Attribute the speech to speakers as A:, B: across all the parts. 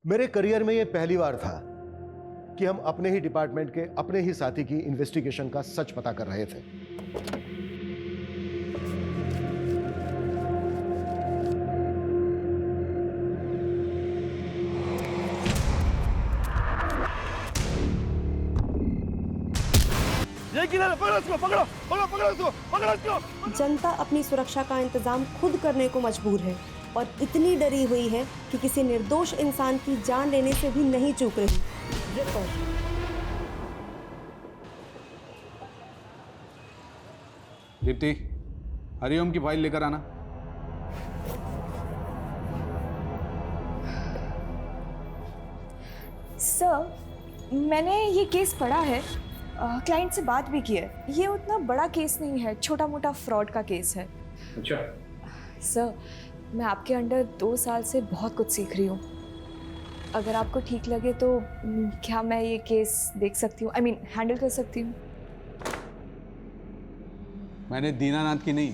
A: मेरे करियर में यह पहली बार था कि हम अपने ही डिपार्टमेंट के अपने ही साथी की इन्वेस्टिगेशन का सच पता कर रहे थे।
B: जनता अपनी सुरक्षा का इंतजाम खुद करने को मजबूर है और इतनी डरी हुई है कि किसी निर्दोष इंसान की जान लेने से भी नहीं चूक रही।
C: दीप्ति, हरिओम की फाइल लेकर आना।
D: सर, मैंने ये केस पढ़ा है, क्लाइंट से बात भी की है। ये उतना बड़ा केस नहीं है, छोटा मोटा फ्रॉड का केस है।
C: अच्छा
D: सर, मैं आपके अंडर 2 साल से बहुत कुछ सीख रही हूँ। अगर आपको ठीक लगे तो क्या मैं ये केस देख सकती हूँ, हैंडल कर सकती हूँ?
C: मैंने दीनानाथ की नहीं,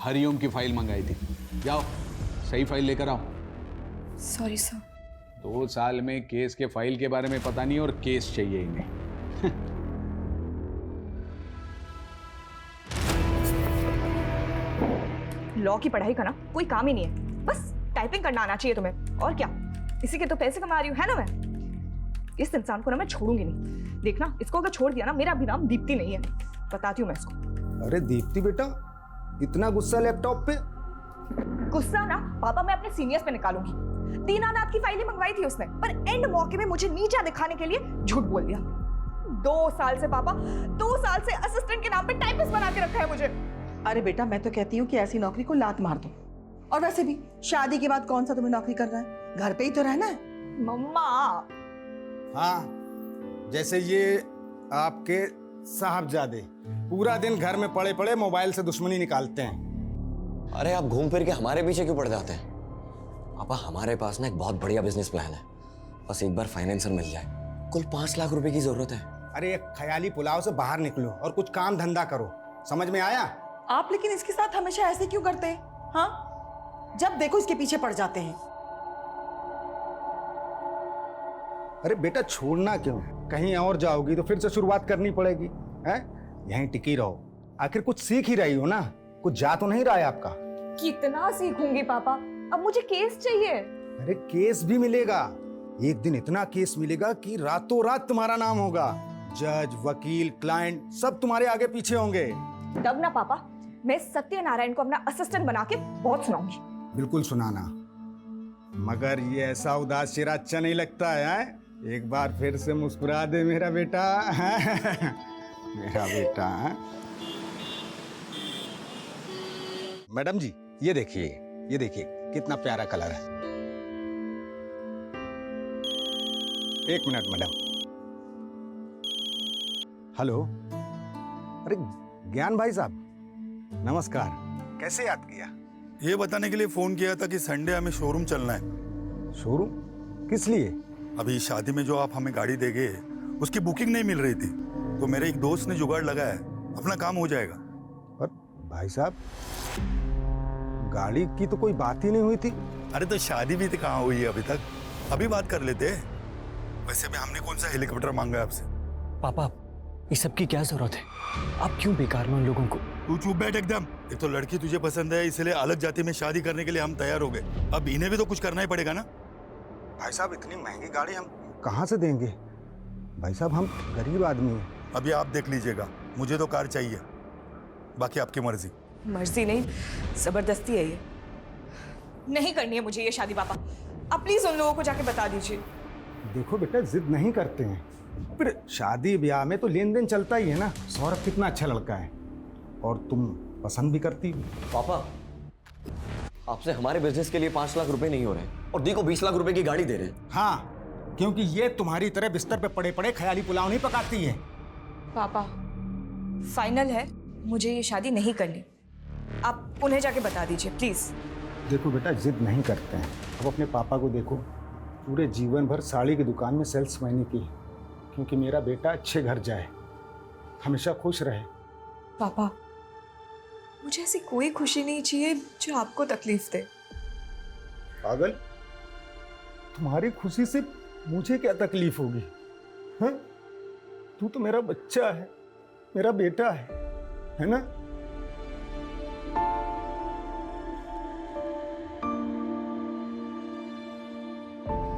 C: हरिओम की फाइल मंगाई थी। जाओ सही फाइल लेकर आओ।
D: Sorry sir.
C: 2 साल में केस के फाइल के बारे में पता नहीं और केस चाहिए इन्हें।
D: लॉ की पढ़ाई का ना कोई काम ही नहीं है, बस टाइपिंग करना आना चाहिए तुम्हें, और क्या। इसी के तो पैसे कमा रही हूँ, है ना। मैं इस इंसान को ना मैं छोड़ूंगी नहीं। देखना, इसको अगर छोड़ दिया ना, मेरा भी नाम दीप्ति नहीं है, बताती हूँ मैं इसको।
E: अरे दीप्ति बेटा, इतना गुस्सा लैपटॉप पे?
D: गुस्सा ना पापा मैं अपने सीनियर्स पे निकालूंगी। दीनानाथ की फाइलें मंगवाई थी उसने, पर एंड मौके में मुझे नीचा दिखाने के लिए झूठ बोल दिया। 2 साल से पापा, 2 साल से असिस्टेंट के नाम पे टाइपिस्ट बना के रखा है मुझे।
F: अरे बेटा, मैं तो कहती हूँ कि ऐसी नौकरी को लात मार दो। और वैसे भी शादी के बाद कौन सा तुम्हें नौकरी करना है, घर पे ही तो रहना है।
D: मम्मा।
E: हाँ, जैसे ये आपके साहबजादे पूरा दिन घर में पड़े पड़े मोबाइल से दुश्मनी निकालते हैं।
G: अरे आप घूम फिर के हमारे पीछे क्यों पड़ जाते हैं? पापा, हमारे पास ना एक बहुत बढ़िया बिजनेस प्लान है, बस एक बार फाइनेंसर मिल जाए। कुल 5 लाख रुपए की जरूरत है।
E: अरे एक ख्याली पुलाव से बाहर निकलो और कुछ काम धंधा करो, समझ में आया?
F: आप लेकिन इसके साथ हमेशा ऐसे क्यों करते हैं? हाँ, जब देखो इसके पीछे पड़ जाते हैं।
E: अरे बेटा, छोड़ना क्यों? कहीं और जाओगी तो फिर से शुरुआत करनी पड़ेगी, हैं? यहीं टिकी रहो, आखिर कुछ सीख ही रही हो ना, कुछ जा तो नहीं रहा है आपका।
D: कितना सीखूंगी पापा, अब मुझे केस चाहिए।
E: अरे केस भी मिलेगा, एक दिन इतना केस मिलेगा कि रातों रात तुम्हारा नाम होगा। जज, वकील, क्लाइंट सब तुम्हारे आगे पीछे होंगे।
D: तब ना पापा, मैं सत्यनारायण को अपना असिस्टेंट बना के बहुत सुनाऊंगी।
E: बिल्कुल सुनाना, मगर ये ऐसा उदास चेहरा अच्छा नहीं लगता है। एक बार फिर से मुस्कुरा दे मेरा बेटा। मेरा बेटा। मैडम जी, ये देखिए कितना प्यारा कलर है। एक मिनट मैडम। हेलो, अरे ज्ञान भाई साहब, नमस्कार। कैसे याद किया?
H: ये बताने के लिए फोन किया था कि संडे हमें शोरूम चलना है।
E: शोरूम? किस लिए?
H: अभी शादी में जो आप हमें गाड़ी देंगे उसकी बुकिंग नहीं मिल रही थी, तो मेरे एक दोस्त ने जुगाड़ लगाया है, अपना काम हो जाएगा।
E: पर भाई साहब, गाड़ी की तो कोई बात ही नहीं हुई थी।
H: अरे तो शादी भी तो कहाँ हुई है अभी तक, अभी बात कर लेते हैं। वैसे भी हमने कौन सा हेलीकॉप्टर मांगा है आपसे?
I: पापा, इस सब की क्या जरूरत है? आप क्यों बेकार में उन लोगों को?
H: तू चुप बैठ एकदम। एक तो लड़की तुझे पसंद है, इसलिए अलग जाति में शादी करने के लिए हम तैयार हो गए। अब इन्हें भी तो कुछ करना ही पड़ेगा ना।
E: भाई साहब, इतनी महंगी गाड़ी हम कहाँ से देंगे? भाई साहब, हम गरीब आदमी हैं।
H: अभी आप देख लीजिएगा, मुझे तो कार चाहिए, बाकी आपकी मर्जी।
D: मर्जी नहीं, जबरदस्ती है ये। नहीं करनी है मुझे ये शादी पापा, आप प्लीज उन लोगों को जाके बता दीजिए।
E: देखो बेटा, जिद नहीं करते हैं, फिर शादी ब्याह में तो लेन देन चलता ही है ना। सौरभ कितना अच्छा लड़का है और तुम पसंद भी करती हो।
G: पापा, आपसे हमारे बिजनेस के लिए 5 लाख रुपए नहीं हो रहे और दी को 20 लाख रुपए की गाड़ी दे रहे हैं।
E: हाँ, क्योंकि ये तुम्हारी तरह बिस्तर पे पड़े पड़े ख्याली पुलाव नहीं पकाती है।
D: पापा, फाइनल है, मुझे ये शादी नहीं करनी। आप उन्हें जाके बता दीजिए प्लीज।
E: देखो बेटा, जिद नहीं करते हैं। अब अपने पापा को देखो, पूरे जीवन भर साड़ी की दुकान में सेल्समैनी की, क्योंकि मेरा बेटा अच्छे घर जाए, हमेशा खुश रहे।
D: पापा, मुझे ऐसी कोई खुशी नहीं चाहिए जो आपको तकलीफ दे।
E: पागल, तुम्हारी खुशी से मुझे क्या तकलीफ होगी? हाँ, तू तो मेरा बच्चा है, मेरा बेटा है ना?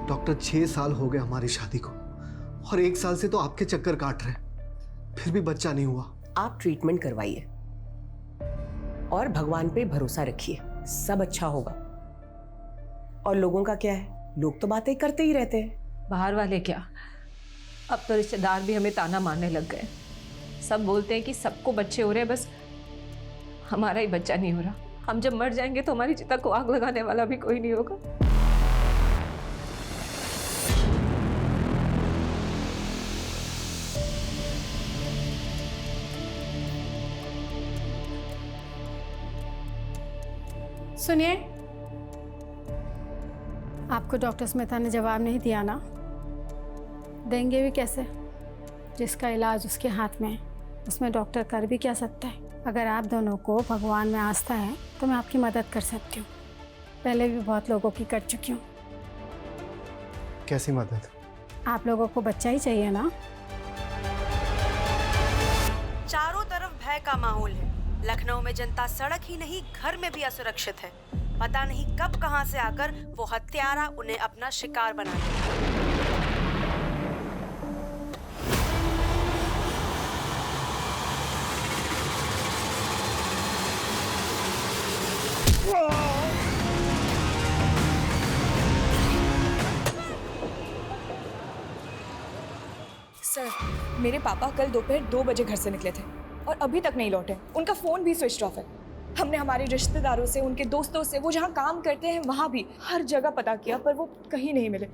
J: डॉक्टर 6 साल हो गए हमारी शादी को और 1 साल से तो आपके चक्कर काट रहे हैं, फिर भी बच्चा नहीं हुआ।
K: आप ट्रीटमेंट करवाइए और भगवान पे भरोसा रखिए, सब अच्छा होगा। और लोगों का क्या है, लोग तो बातें करते ही रहते हैं।
L: बाहर वाले क्या, अब तो रिश्तेदार भी हमें ताना मारने लग गए। सब बोलते हैं कि सबको बच्चे हो रहे हैं, बस हमारा ही बच्चा नहीं हो रहा। हम जब मर जाएंगे तो हमारी चिता को आग लगाने वाला भी कोई नहीं होगा।
M: सुनिए, आपको डॉक्टर स्मिता ने जवाब नहीं दिया ना? देंगे भी कैसे? जिसका इलाज उसके हाथ में है, उसमें डॉक्टर कर भी क्या सकता है? अगर आप दोनों को भगवान में आस्था है तो मैं आपकी मदद कर सकती हूँ। पहले भी बहुत लोगों की कर चुकी हूँ।
J: कैसी मदद?
M: आप लोगों को बच्चा ही चाहिए ना?
B: चारों तरफ भय का माहौल है। लखनऊ में जनता सड़क ही नहीं घर में भी असुरक्षित है। पता नहीं कब कहां से आकर वो हत्यारा उन्हें अपना शिकार बना ले।
D: सर, मेरे पापा कल दोपहर 2 बजे घर से निकले थे और अभी तक नहीं लौटे। उनका फोन भी स्विच ऑफ है। हमने हमारे रिश्तेदारों से, उनके दोस्तों से, वो जहाँ काम करते हैं वहाँ भी हर जगह पता किया, पर वो कहीं नहीं मिले।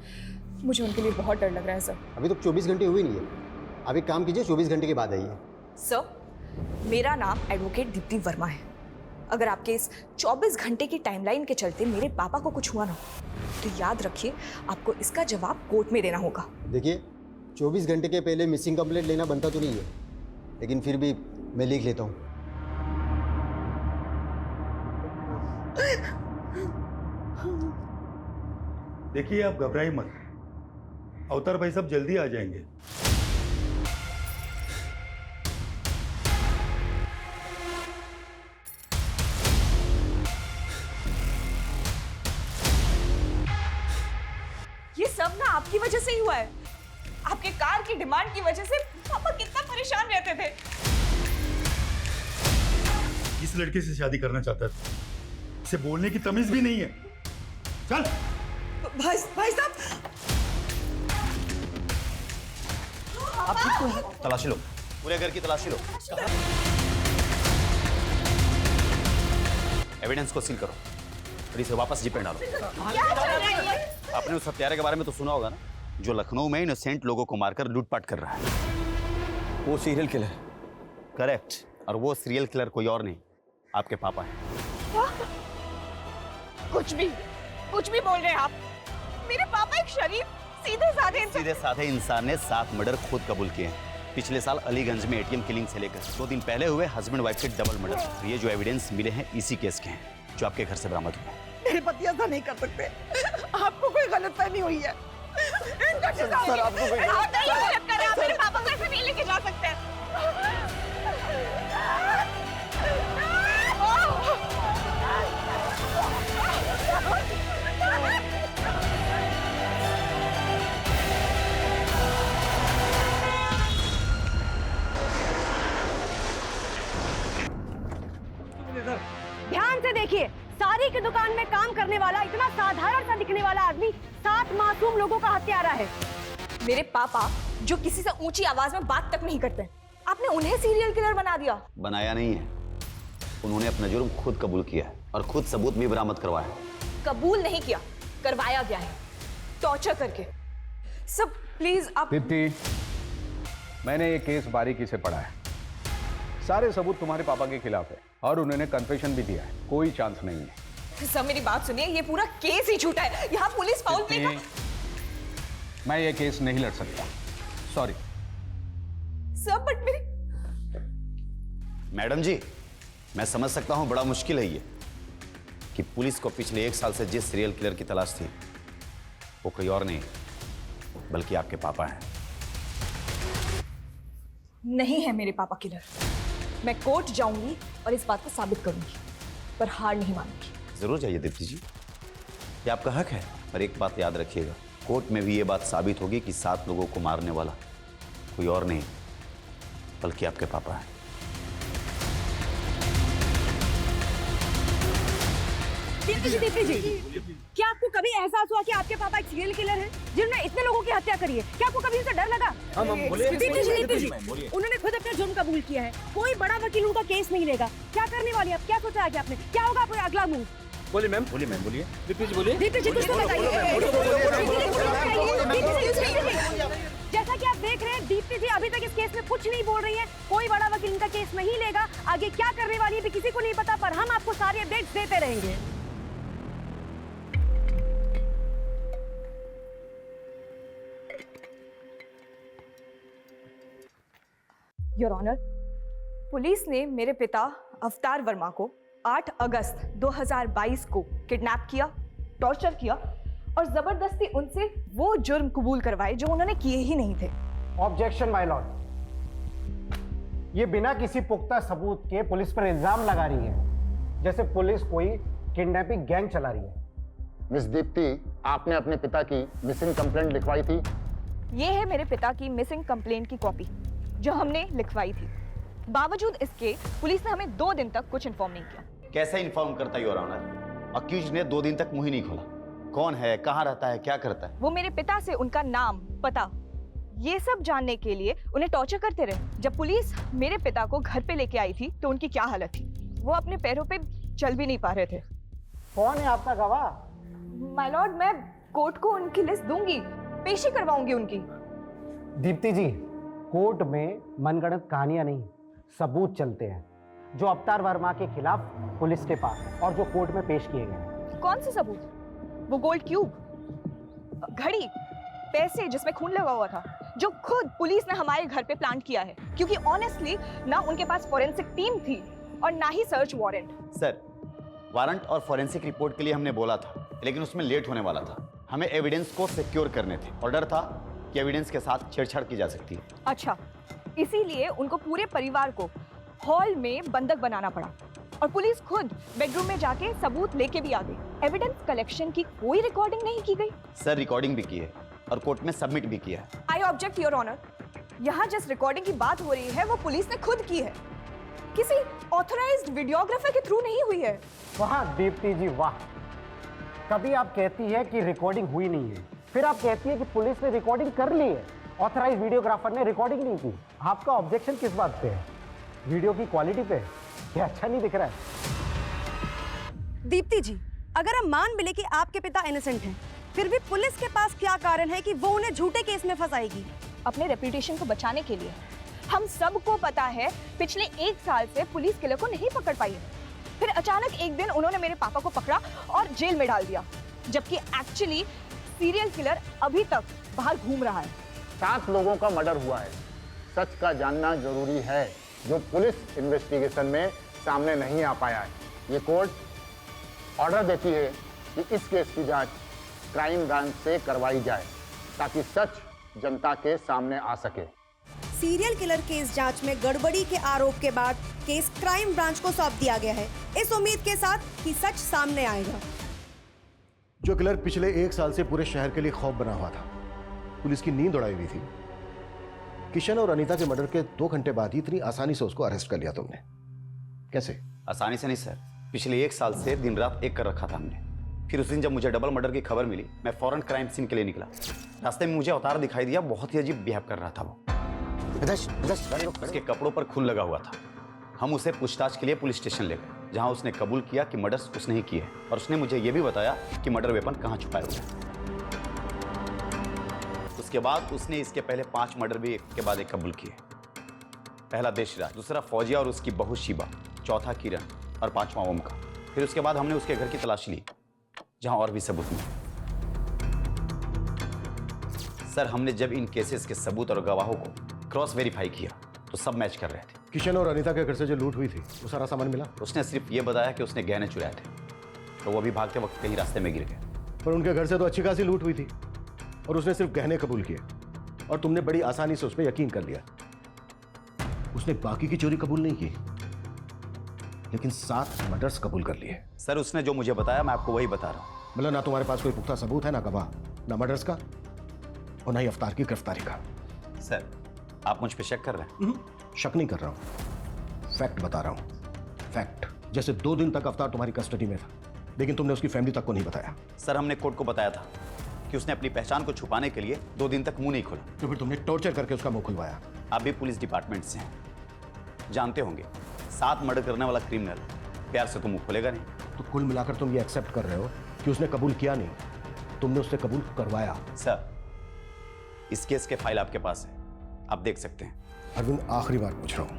D: मुझे उनके लिए बहुत डर लग रहा है सर।
N: अभी तो 24 घंटे हुए नहीं है। आप एक काम कीजिए, 24 घंटे के बाद आइए।
D: सर, मेरा नाम एडवोकेट दीप्ति वर्मा है। अगर आपके इस 24 घंटे की टाइमलाइन के चलते मेरे पापा को कुछ हुआ ना, तो याद रखिए आपको इसका जवाब कोर्ट में देना होगा।
N: देखिए, 24 घंटे के पहले मिसिंग कंप्लेंट लेना बनता तो नहीं है, लेकिन फिर भी मैं लिख लेता हूँ।
H: देखिए, आप घबराइए मत, अवतार भाई सब जल्दी आ जाएंगे।
D: ये सब ना आपकी वजह से ही हुआ है। आपके कार की डिमांड की वजह से पापा कितना परेशान रहते थे।
H: इस लड़के से शादी करना चाहता था, इसे बोलने की तमीज भी नहीं है। चल
F: भाई साहब,
N: आप ठीक तो? तलाशी लो, पूरे घर की तलाशी लो। एविडेंस को सील करो और इसे वापस जीप में डालो। आपने उस हत्यारे के बारे में तो सुना होगा ना, जो लखनऊ में इनोसेंट लोगों को मारकर लूटपाट कर रहा है।
G: वो सीरियल किलर।
N: करेक्ट, और वो सीरियल किलर कोई और नहीं, आपके पापा हैं।
D: कुछ भी बोल रहे हैं आप। मेरे पापा एक शरीफ सीधे साधे
N: इंसान ने 7 मर्डर खुद कबूल किए हैं। पिछले साल अलीगंज में एटीएम किलिंग से लेकर 2 दिन पहले हुए हस्बैंड वाइफ के डबल मर्डर। ये जो एविडेंस मिले हैं इसी केस के हैं, जो आपके घर से बरामद हुए।
F: मेरे पति ऐसा नहीं कर सकते। आपको कोई गलतफहमी हुई है।
N: सर, आपको कोई
D: मेरे पापा को ऐसे नहीं लेके जा सकते।
B: ध्यान से देखिए, सारी की दुकान में काम करने वाला इतना साधारण सा दिखने वाला आदमी 7 मासूम लोगों का हत्यारा है।
D: मेरे पापा जो किसी से ऊंची आवाज में बात तक नहीं करते, आपने उन्हें सीरियल किलर बना दिया।
N: बनाया नहीं है, उन्होंने अपना जुर्म खुद कबूल किया है और खुद सबूत भी बरामद करवाया।
D: कबूल नहीं किया, करवाया गया है, टॉर्चर करके। सब प्लीज आप।
C: दीप्ति, मैंने ये केस बारीकी से पढ़ा है। सारे सबूत तुम्हारे पापा के खिलाफ है और उन्होंने कन्फेशन भी दिया है। कोई चांस नहीं है।
D: सब मेरी बात सुनिए, ये पूरा केस ही झूठा है। यहाँ पुलिस फाउल प्ले का।
C: मैं ये केस नहीं लड़ सकता, सॉरी।
D: सब बट मेरी।
N: मैडम जी, मैं समझ सकता हूं बड़ा मुश्किल है ये कि पुलिस को पिछले 1 साल से जिस सीरियल किलर की तलाश थी वो कोई और नहीं बल्कि आपके पापा हैं।
D: नहीं है मेरे पापा किलर। मैं कोर्ट जाऊंगी और इस बात को साबित करूंगी, पर हार नहीं मानूंगी।
N: जरूर जाइए दीप्ति जी, ये आपका हक है। पर एक बात याद रखिएगा, कोर्ट में भी ये बात साबित होगी कि 7 लोगों को मारने वाला कोई और नहीं बल्कि आपके पापा हैं।
D: दीप्ति जी, क्या आपको कभी एहसास हुआ कि आपके पापा एक सीरियल किलर हैं जिन्होंने इतने लोगों की हत्या करी है? क्या आपको कभी उनसे डर लगा? दीप्ति जी, उन्होंने खुद अपना जुर्म कबूल किया है। कोई बड़ा वकील उनका केस नहीं लेगा। क्या करने वाली आप? क्या सोचा है आपने? क्या होगा आपका अगला मूव?
N: बोलिए मैम, बोलिए।
D: दीप्ति जी कुछ तो बताइए। जैसा कि आप देख रहे हैं, दीप्ति जी अभी तक इस केस में कुछ नहीं बोल रही हैं। कोई बड़ा वकील इनका केस नहीं लेगा। आगे क्या करने वाली है भी किसी को नहीं पता, पर हम आपको सारी अपडेट्स देते रहेंगे। योर ऑनर, पुलिस ने मेरे पिता अवतार वर्मा को 8 अगस्त 2022 को किडनैप किया, टॉर्चर किया और जबरदस्ती उनसे वो जुर्म कबूल करवाए जो उन्होंने किए ही नहीं थे।
E: ऑब्जेक्शन माय लॉर्ड, ये बिना किसी पुख्ता सबूत के पुलिस पर इल्जाम लगा रही है, जैसे पुलिस कोई किडनैपिंग गैंग चला रही है।
O: मिस दीप्ति, आपने अपने पिता की मिसिंग कंप्लेंट लिखवाई थी?
D: ये है मेरे पिता की मिसिंग कंप्लेंट की कॉपी जो हमने लिखवाई थी। बावजूद इसके पुलिस ने हमें 2 दिन तक कुछ इन्फॉर्म नहीं किया।
N: कैसे इन्फॉर्म करता योर ऑनर? अक्यूज ने 2 दिन तक मुंह ही नहीं खोला। कौन है, कहाँ रहता है, क्या करता है?
D: वो मेरे पिता से उनका नाम, पता, ये सब जानने के लिए उन्हें टॉर्चर करते रहे। जब पुलिस मेरे पिता को घर पे लेके आई थी तो उनकी क्या हालत थी? वो अपने पैरों पे चल भी नहीं पा रहे थे।
E: कौन है आपका गवाह?
D: माय लॉर्ड, मैं कोर्ट को उनकी लिस्ट दूंगी, पेशी करवाऊंगी उनकी।
E: दीप्ति जी, कोर्ट में मनगढ़ंत कहानियां नहीं, सबूत चलते हैं जो अवतार वर्मा के खिलाफ पुलिस के पास है और जो कोर्ट में पेश किए गए।
D: कौन से सबूत? वो गोल्ड क्यूब, घड़ी, पैसे जिसमें खून लगा हुआ था, जो खुद पुलिस ने हमारे घर पे प्लांट किया है, क्योंकि ऑनेस्टली ना उनके पास फॉरेंसिक टीम थी और ना ही सर्च वारंट।
N: सर, वारंट और फॉरेंसिक रिपोर्ट के लिए हमने बोला था, लेकिन उसमें लेट होने वाला था। हमें एविडेंस को सिक्योर करने थे और डर था कि एविडेंस के साथ छेड़छाड़ की जा सकती है।
D: अच्छा, इसीलिए उनको पूरे परिवार को हॉल में बंधक बनाना पड़ा और पुलिस खुद बेडरूम में जाके सबूत लेके भी आ गई। एविडेंस कलेक्शन की कोई रिकॉर्डिंग नहीं की गई।
N: सर, रिकॉर्डिंग भी की है और कोर्ट में सबमिट भी किया है।
D: I object your honour. यहाँ जिस रिकॉर्डिंग की बात हो रही है वो पुलिस ने खुद की है, किसी ऑथराइज्ड वीडियोग्राफर के थ्रू नहीं हुई है।
E: वाह दीप्ति जी वाह, कभी आप कहती है कि रिकॉर्डिंग हुई नहीं है, फिर आप कहती है कि पुलिस ने रिकॉर्डिंग कर ली है, ऑथराइज्ड वीडियोग्राफर ने रिकॉर्डिंग नहीं की। आपका ऑब्जेक्शन किस बात पे है? वीडियो की क्वालिटी पे? क्या अच्छा नहीं दिख रहा है?
B: दीप्ति जी, अगर हम मान भी ले कि आपके पिता इनोसेंट हैं, फिर भी पुलिस के पास क्या कारण है कि वो उन्हें झूठे केस में फंसाएगी?
D: अपने रेपुटेशन को बचाने के लिए। हम सबको पता है पिछले 1 साल से पुलिस किलर को नहीं पकड़ पाई है। फिर अचानक एक दिन उन्होंने मेरे पापा को पकड़ा और जेल में डाल दिया, जबकि एक्चुअली सीरियल किलर अभी तक बाहर घूम रहा है।
O: 7 लोगों का मर्डर हुआ है। सच का जानना जरूरी है, जो पुलिस इन्वेस्टिगेशन में सामने नहीं आ पाया है। ये कोर्ट ऑर्डर देती है कि इस केस की जांच क्राइम ब्रांच से करवाई जाए, ताकि सच जनता के सामने आ सके।
B: सीरियल किलर केस जांच में गड़बड़ी के आरोप के बाद केस क्राइम ब्रांच को सौंप दिया गया है, इस उम्मीद के साथ कि सच सामने आएगा।
A: जो किलर पिछले 1 साल से पूरे शहर के लिए खौफ बना हुआ था, पुलिस की नींद उड़ाई हुई थी, किशन और अनीता के मर्डर के 2 घंटे बाद ही इतनी आसानी से उसको अरेस्ट कर लिया तुमने। कैसे?
N: आसानी से नहीं सर, पिछले 1 साल से दिन रात एक कर रखा था हमने। फिर उस दिन जब मुझे डबल मर्डर की खबर मिली, मैं फौरन क्राइम सीन के लिए निकला। रास्ते में मुझे अवतार दिखाई दिया, बहुत ही अजीब बिहेव कर रहा था वो। उसके कपड़ों पर खून लगा हुआ था। हम उसे पूछताछ के लिए पुलिस स्टेशन ले गए, जहां उसने कबूल किया कि मर्डर्स उसने ही किए और उसने मुझे यह भी बताया कि मर्डर वेपन कहां छुपाया हुआ है। उसके बाद उसने इसके पहले 5 मर्डर भी एक के बाद एक कबूल किए। पहला देशराज, दूसरा फौजिया और उसकी बहू शिबा, चौथा किरण और 5वां ओमकार। फिर उसके बाद हमने उसके घर की तलाशी ली, जहां और भी सबूत मिले। सर, हमने जब इन केसेस के सबूत और गवाहों को क्रॉस वेरीफाई किया तो सब मैच कर रहे थे।
A: किशन और अनीता के घर से जो लूट हुई थी, वो सारा सामान मिला?
N: उसने सिर्फ ये बताया कि उसने गहने चुराए थे, तो वो भी भागते वक्त कहीं रास्ते में गिर गए।
A: पर उनके घर से तो अच्छी खासी लूट हुई थी। और उसने सिर्फ गहने कबूल किए और तुमने बड़ी आसानी से उस पर यकीन कर लिया। उसने बाकी की चोरी कबूल नहीं की, लेकिन 7 मर्डर्स कबूल कर लिए।
N: सर उसने जो मुझे बताया मैं आपको वही बता रहा हूँ।
A: मतलब ना तुम्हारे पास कोई पुख्ता सबूत है, ना गवाह, ना मर्डर्स का और ना ही अफ्तार की गिरफ्तारी का।
N: सर आप मुझ पे शक कर रहे हैं?
A: शक नहीं कर रहा हूं, फैक्ट बता रहा हूं। फैक्ट। जैसे 2 दिन तक अफ्तार तुम्हारी कस्टडी में था, लेकिन तुमने उसकी फैमिली तक को नहीं बताया।
N: सर हमने कोर्ट को बताया था कि उसने अपनी पहचान को छुपाने के लिए 2 दिन तक मुंह नहीं खोला।
A: तो फिर तुमने टॉर्चर करके उसका मुंह खुलवाया।
N: आप भी पुलिस डिपार्टमेंट से हैं, जानते होंगे 7 मर्डर करने वाला क्रिमिनल प्यार से तो मुंह खोलेगा नहीं।
A: तो कुल मिलाकर तुम ये एक्सेप्ट कर रहे हो कि उसने कबूल किया नहीं, तुमने उससे कबूल करवाया।
N: सर इस केस के फाइल आपके पास है, आप देख सकते हैं।
A: अरविंद आखिरी बार पूछ रहा हूं,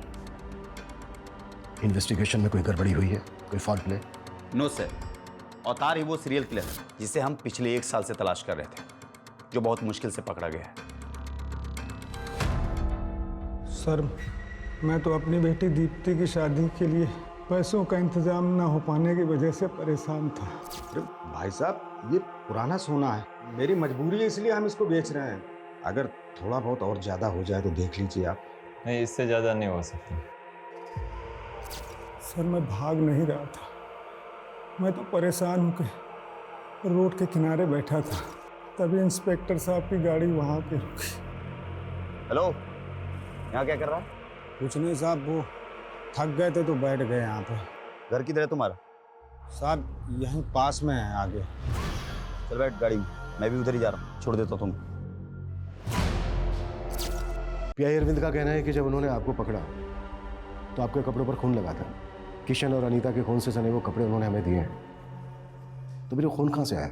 A: इन्वेस्टिगेशन में कोई गड़बड़ी हुई है, कोई फॉल्ट प्ले?
N: नो सर, अवतार ही वो सीरियल किलर है जिसे हम पिछले 1 साल से तलाश कर रहे थे, जो बहुत मुश्किल से पकड़ा गया है।
P: सर मैं तो अपनी बेटी दीप्ति की शादी के लिए पैसों का इंतजाम ना हो पाने की वजह से परेशान था।
E: अरे भाई साहब ये पुराना सोना है, मेरी मजबूरी है इसलिए हम इसको बेच रहे हैं। अगर थोड़ा बहुत और ज़्यादा हो जाए तो देख लीजिए आप।
Q: नहीं इससे ज़्यादा नहीं हो सकता।
P: सर मैं भाग नहीं रहा था, मैं तो परेशान होकर रोड के किनारे बैठा था, तभी इंस्पेक्टर साहब की गाड़ी वहाँ पे रुकी।
N: हेलो, यहाँ क्या कर रहा है?
P: कुछ नहीं साहब, वो थक गए थे तो बैठ गए यहाँ पे।
N: घर किधर है तुम्हारा?
P: साहब यहीं पास में है आगे।
N: चल बैठ गाड़ी में, मैं भी उधर ही जा रहा हूँ, छोड़ देता हूँ तुम।
A: पीआई अरविंद का कहना है कि जब उन्होंने आपको पकड़ा तो आपके कपड़ों पर खून लगा था। किशन और अनीता के खून से सने वो कपड़े उन्होंने हमें दिए हैं, तो मेरे खून कहाँ से आया?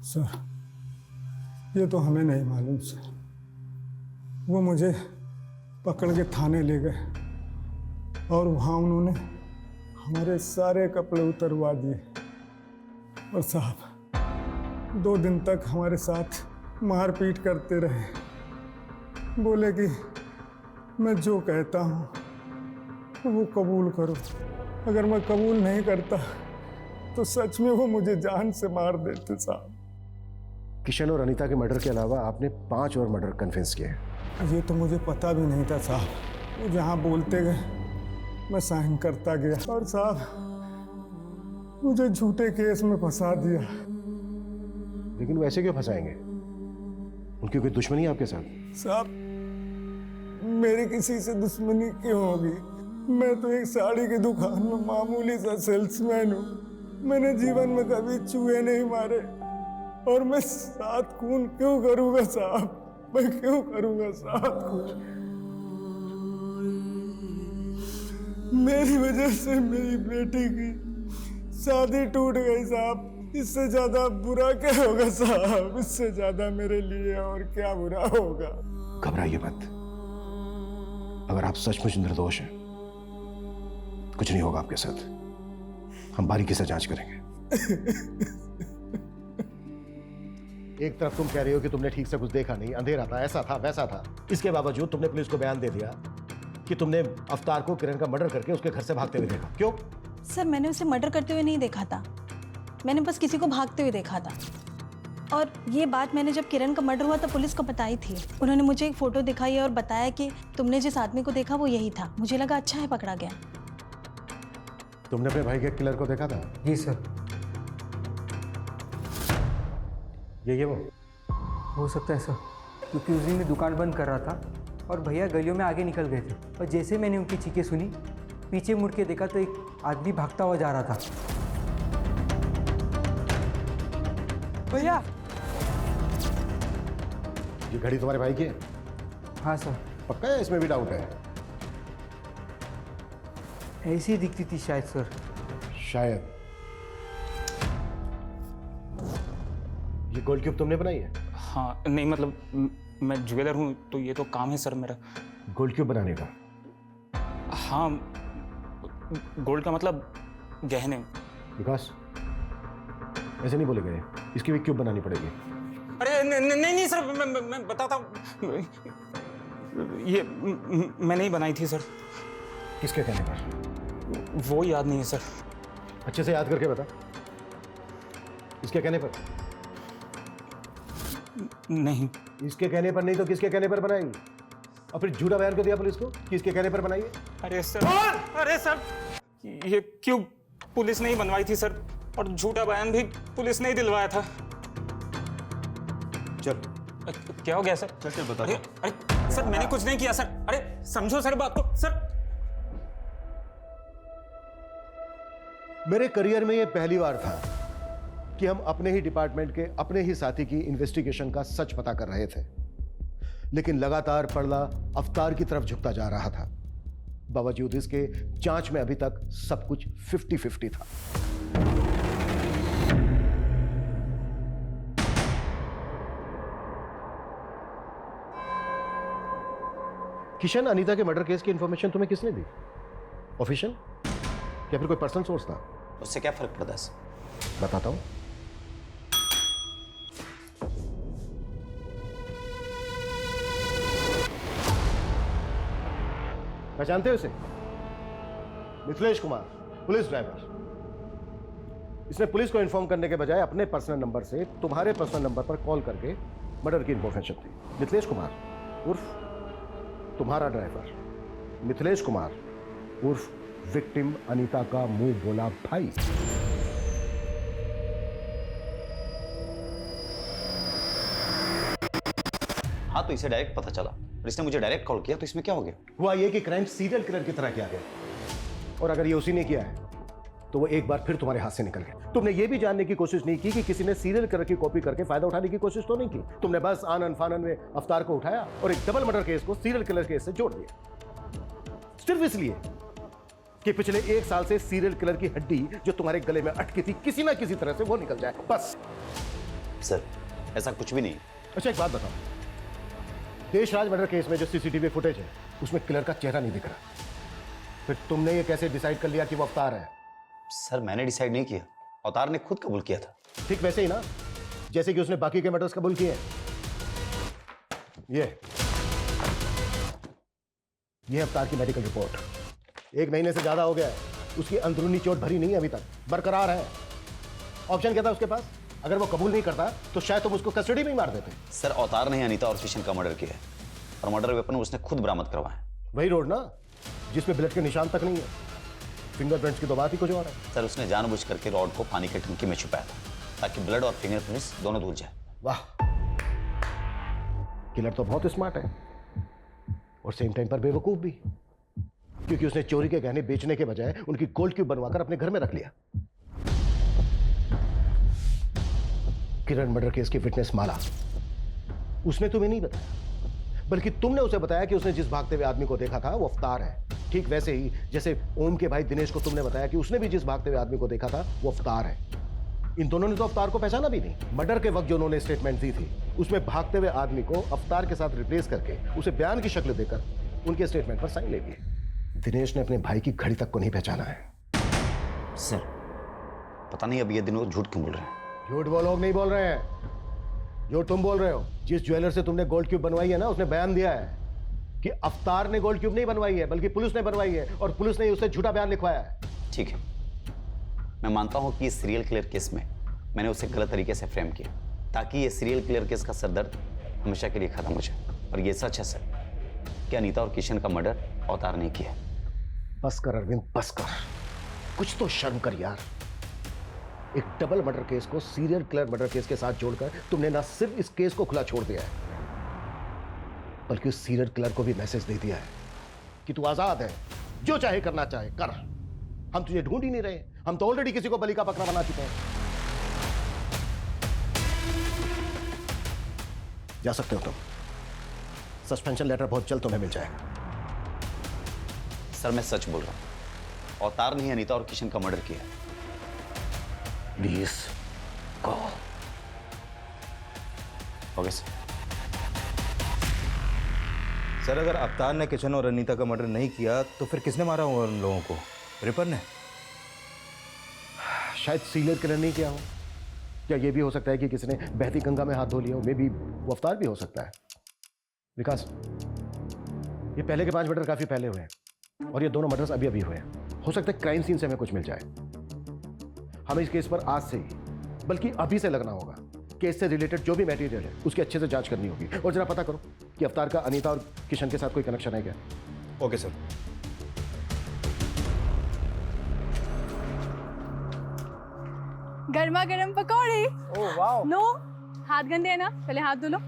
P: सर ये तो हमें नहीं मालूम सर, वो मुझे पकड़ के थाने ले गए और वहाँ उन्होंने हमारे सारे कपड़े उतरवा दिए। और साहब 2 दिन तक हमारे साथ मारपीट करते रहे, बोले कि मैं जो कहता हूँ वो कबूल करो, अगर मैं कबूल नहीं करता तो सच में वो मुझे जान से मार देते साहब।
A: किशन और अनीता के मर्डर के अलावा आपने 5 और मर्डर कन्फेस किए।
P: ये तो मुझे पता भी नहीं था साहब, वो जहाँ बोलते गए मैं साइन करता गया और साहब मुझे झूठे केस में फंसा दिया।
A: लेकिन वो ऐसे क्यों फंसाएंगे? उनकी कोई दुश्मनी है आपके साथ?
P: साहब मेरी किसी से दुश्मनी क्यों होगी? मैं तो एक साड़ी की दुकान में मामूली सा सेल्समैन हूँ, मैंने जीवन में कभी चूहे नहीं मारे और मैं 7 खून क्यों करूँगा साहब? मैं क्यों करूँगा 7 खून? मेरी वजह से मेरी बेटी की शादी टूट गई साहब, इससे ज्यादा बुरा क्या होगा साहब? इससे ज्यादा मेरे लिए और क्या बुरा होगा?
A: घबराइए मत, अगर आप सचमुच निर्दोष हैं कुछ नहीं होगा आपके साथ, हम बारीकी से जांच करेंगे। एक तरफ तुम कह रही हो कि तुमने ठीक से कुछ देखा नहीं, अंधेरा था, ऐसा था वैसा था, इसके बावजूद तुमने पुलिस को बयान दे दिया कि तुमने अवतार को किरण का मर्डर करके उसके घर से भागते हुए देखा। क्यों?
R: सर मैंने उसे मर्डर करते हुए नहीं देखा था, मैंने बस किसी को भागते हुए देखा था। और ये बात मैंने जब किरण का मर्डर हुआ तो पुलिस को बताई थी, उन्होंने मुझे एक फ़ोटो दिखाई और बताया कि तुमने जिस आदमी को देखा वो यही था। मुझे लगा अच्छा है पकड़ा गया।
A: तुमने अपने भाई के किलर को देखा था?
P: जी सर।
A: ये वो
S: हो सकता है सर, क्योंकि उस दिन मैं दुकान बंद कर रहा था और भैया गलियों में आगे निकल गए थे और जैसे मैंने उनकी चीखें सुनी, पीछे मुड़ के देखा तो एक आदमी भागता हुआ जा रहा था। भैया
A: ये घड़ी तुम्हारे भाई की है?
S: हाँ सर।
A: पक्का है? इसमें भी डाउट है?
S: ऐसी दिखती थी शायद सर।
A: शायद। ये गोल्ड क्यूब तुमने बनाई है?
T: हाँ नहीं मतलब मैं ज्वेलर हूँ तो ये तो काम है सर मेरा।
A: गोल्ड क्यूब बनाने का?
T: हाँ गोल्ड का मतलब गहने।
A: विकास ऐसे नहीं बोले गए, इसकी भी क्यूब बनानी पड़ेगी।
T: अरे नहीं सर, मैं बताता हूँ, ये मैं नहीं बनाई थी सर।
A: किसके कहने पर?
T: वो याद नहीं है सर।
A: अच्छे से याद करके बता, इसके कहने पर?
T: नहीं।
A: इसके कहने पर नहीं तो किसके कहने पर बनाई? और फिर झूठा बयान क्यों दिया पुलिस को? किसके कहने पर बनाई है?
T: अरे सर, अरे सर, ये क्यों पुलिस ने ही बनवाई थी सर, और झूठा बयान भी पुलिस ने ही दिलवाया था।
N: चल
T: क्या हो गया सर?
N: चल बता।
T: अरे सर, मैंने कुछ नहीं किया सर। अरे समझो सर बात को सर।
A: मेरे करियर में यह पहली बार था कि हम अपने ही डिपार्टमेंट के अपने ही साथी की इन्वेस्टिगेशन का सच पता कर रहे थे, लेकिन लगातार पड़ला अवतार की तरफ झुकता जा रहा था। बावजूद इसके जांच में अभी तक सब कुछ 50-50 था। किशन अनीता के मर्डर केस की इंफॉर्मेशन तुम्हें किसने दी? ऑफिशियल या फिर कोई पर्सनल सोर्स था?
N: उससे क्या फर्क पड़ता है सर?
A: बताता हूं। पहचानते हो इसे? Mithilesh Kumar, police driver. इसने पुलिस को इन्फॉर्म करने के बजाय अपने पर्सनल नंबर से तुम्हारे पर्सनल नंबर पर कॉल करके मर्डर की इंफॉर्मेशन दी। मिथिलेश कुमार उर्फ तुम्हारा ड्राइवर, मिथिलेश कुमार उर्फ विक्टिम अनीता का मुंह बोला भाई।
N: हाँ, तो इसे डायरेक्ट पता चला और इसने मुझे डायरेक्ट कॉल किया, तो इसमें क्या हो गया?
A: हुआ ये कि क्राइम सीरियल किलर की तरह किया गया, और अगर ये उसी ने किया है तो वो एक बार फिर तुम्हारे हाथ से निकल गया। तुमने ये भी जानने की कोशिश नहीं की कि किसी ने सीरियल किलर की कॉपी करके फायदा उठाने की कोशिश तो नहीं की। तुमने बस आनन फानन में अवतार को उठाया और एक डबल मर्डर केस को सीरियल किलर केस से जोड़ दिया, सिर्फ इसलिए कि पिछले 1 साल से सीरियल किलर की हड्डी जो तुम्हारे गले में अटकी थी किसी ना किसी तरह से वो निकल जाए, बस।
N: सर, ऐसा कुछ भी नहीं।
A: अच्छा, एक बात बताओ, देशराज मर्डर केस में जो सीसीटीवी फुटेज है उसमें किलर का चेहरा नहीं दिख रहा, फिर तुमने ये कैसे डिसाइड कर लिया कि वो अवतार है?
N: सर, मैंने डिसाइड नहीं किया, अवतार ने खुद कबूल किया था।
A: ठीक वैसे ही ना जैसे कि उसने बाकी के मर्डर्स कबूल किए। ये अवतार की मेडिकल रिपोर्ट 1 महीने से ज्यादा हो गया है, उसकी अंदरूनी चोट भरी नहीं है, अभी तक बरकरार है। ऑप्शन क्या था उसके पास? अगर वो कबूल नहीं करता तो शायद तुम उसको कस्टडी में ही मार देते।
N: सर, अवतार ने अनीता और किशन का मर्डर किया है और मर्डर वेपन उसने खुद बरामद करवाया।
A: वही रोड ना जिसमें ब्लड के निशान तक नहीं है, फिंगरप्रिंट्स की तो बात ही कुछ और है।
N: सर, उसने जानबूझ करके रॉड को पानी के टंकी में छुपाया था ताकि ब्लड और फिंगरप्रिंट्स दोनों धुल जाए।
A: वाह, किलर तो बहुत स्मार्ट है और सेम टाइम पर बेवकूफ भी, क्योंकि उसने चोरी के गहने बेचने के बजाय उनकी गोल्ड क्यूब बनवाकर अपने घर में रख लिया। किरण मर्डर केस की विटनेस माला, उसने तुम्हें नहीं बताया, बल्कि तुमने उसे बताया कि उसने जिस भागते हुए आदमी को देखा था वो अवतार है। ठीक वैसे ही जैसे ओम के भाई दिनेश को तुमने बताया कि उसने भी जिस भागते हुए आदमी को देखा था वो अवतार है। इन दोनों ने तो अवतार को पहचाना भी नहीं। मर्डर के वक्त जो उन्होंने स्टेटमेंट दी थी उसमें भागते हुए आदमी को अवतार के साथ रिप्लेस करके उसे बयान की शक्ल देकर उनके स्टेटमेंट पर साइन ले लिए। दिनेश ने अपने भाई की घड़ी तक को नहीं पहचाना है।
N: सर, पता नहीं अब ये दिनों झूठ क्यों बोल रहे हैं।
A: झूठ वो लोग नहीं बोल रहे हैं जो तुम बोल रहे हो। जिस ज्वेलर से तुमने गोल्ड क्यूब बनवाई है ना, उसने बयान दिया है कि अवतार ने गोल्ड क्यूब नहीं बनवाई है बल्कि पुलिस ने बनवाई है, और पुलिस ने उससे झूठा बयान लिखवाया है।
N: ठीक है, मैं मानता हूं कि इस सीरियल किलर केस में मैंने उसे गलत तरीके से फ्रेम किया ताकि ये सीरियल किलर केस का सरदर्द हमेशा के लिए खत्म हो जाए। और ये सच है सर कि अनीता और किशन का मर्डर अवतार ने किया।
A: बस कर अरविंद, बस कर, कुछ तो शर्म कर यार। एक डबल मर्डर केस को सीरियल किलर मर्डर केस के साथ जोड़कर तुमने ना सिर्फ इस केस को खुला छोड़ दिया है बल्कि उस सीरियल किलर को भी मैसेज दे दिया है कि तू आजाद है, जो चाहे करना चाहे कर, हम तुझे ढूंढ ही नहीं रहे, हम तो ऑलरेडी किसी को बलि का बकरा बना चुके हैं। जा सकते हो तुम, सस्पेंशन लेटर बहुत जल्द तुम्हें मिल जाएगा।
N: सर, मैं सच बोल रहा हूं, अवतार ने ही अनीता और किशन का मर्डर किया।
A: Please go.
N: Okay sir.
U: Sir, अगर अवतार ने किशन और अनीता का मर्डर नहीं किया तो फिर किसने मारा होगा उन लोगों को? रिपर ने?
A: शायद सीरियल किलर नहीं किया हो, क्या ये भी हो सकता है कि किसी ने बहती गंगा में हाथ धो लिया हो? मे बी वो अवतार भी हो सकता है। विकास, ये पहले के 5 मर्डर काफी पहले हुए हैं और ये दोनों मर्डर्स अभी अभी हुए हैं। हो सकता है क्राइम सीन से हमें कुछ मिल जाए। हमें इस केस पर आज से ही बल्कि अभी से लगना होगा केस से रिलेटेड जो भी मटेरियल है उसकी अच्छे से जांच करनी होगी और जरा पता करो कि अवतार का अनीता और किशन के साथ कोई कनेक्शन है क्या।
U: Okay sir.
I: गर्मा गर्म पकौड़े।
S: ओह वाह।
I: नो, हाथ गंदे है ना, पहले हाथ धो लो।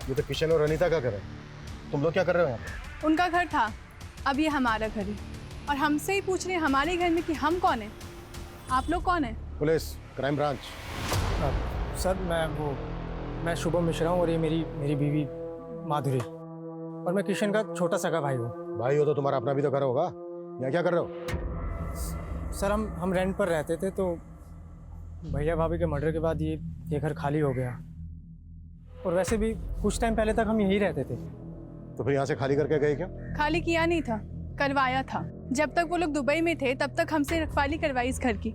A: ये तो किशन और अनीता का घर है, तुम लोग क्या कर रहे हो यहाँ पे?
I: उनका घर था, अब ये हमारा घर है और हमसे ही पूछ रहे हैं हमारे घर में कि हम कौन है। आप लोग कौन है?
A: Police, crime branch.
S: सर मैं शुभम मिश्रा हूँ और ये मेरी बीवी माधुरी और मैं किशन का छोटा सगा भाई हूँ।
A: भाई हो तो तुम्हारा अपना भी तो घर होगा, यहाँ क्या कर रहे हो?
S: सर हम रेंट पर रहते थे तो भैया भाभी के मर्डर के बाद ये घर खाली हो गया और वैसे भी कुछ टाइम पहले तक हम यहीं रहते थे।
A: तो फिर यहाँ से खाली करके गए क्यों?
I: खाली किया नहीं था, करवाया था। जब तक वो लोग दुबई में थे तब तक हमसे रखवाली करवाई इस घर की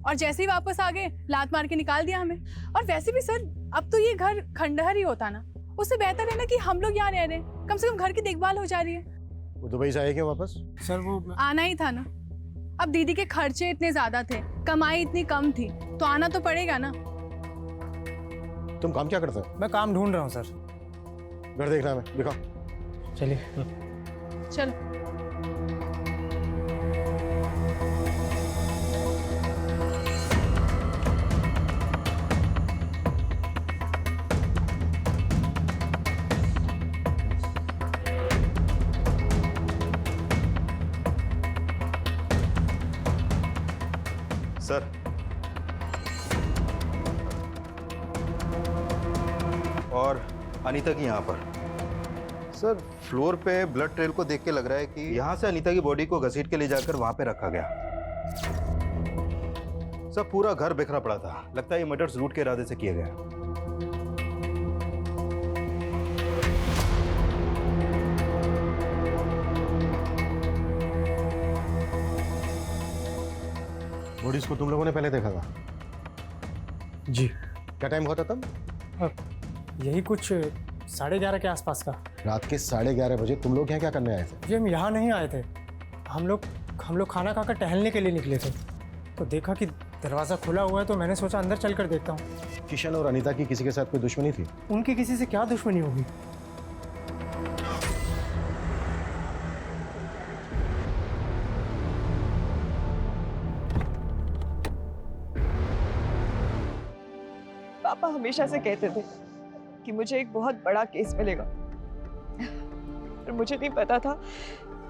I: और जैसे ही वापस आ गए लात मार के निकाल दिया हमें। और वैसे भी सर अब तो ये घर खंडहर ही होता ना, उससे बेहतर है ना कि हम लोग यहाँ रह रहे हैं, कम से कम घर की देखभाल हो जा रही है।
A: वो दुबई से आए क्यों वापस?
S: सर वो
I: आना ही था ना, अब दीदी के खर्चे इतने ज्यादा थे, कमाई इतनी कम थी, तो आना तो पड़ेगा ना।
A: तुम काम क्या करते हो?
S: मैं काम ढूंढ रहा हूँ सर।
A: घर देखना है, दिखाओ।
S: चलिए
I: चल।
U: सर, और अनीता की यहाँ पर सर फ्लोर पे ब्लड ट्रेल को देख के लग रहा है कि यहाँ से अनीता की बॉडी को घसीट के ले जाकर वहां पे रखा गया। सर पूरा घर बिखरा पड़ा था, लगता है ये मर्डर लूट के इरादे से किया गया।
A: बॉडीज को तुम लोगों ने पहले देखा था?
S: जी।
A: क्या टाइम हुआ था तब?
S: यही कुछ 11:30 के आसपास का।
A: रात के 11:30 बजे तुम लोग यहाँ क्या करने आए थे?
S: जी हम यहाँ नहीं आए थे, हम लोग खाना खाकर टहलने के लिए निकले थे तो देखा कि दरवाज़ा खुला हुआ है तो मैंने सोचा अंदर चलकर देखता हूँ।
A: किशन और अनीता की किसी के साथ कोई दुश्मनी थी?
S: उनकी किसी से क्या दुश्मनी होगी?
D: पापा हमेशा से कहते थे कि मुझे एक बहुत बड़ा केस मिलेगा, पर मुझे नहीं पता था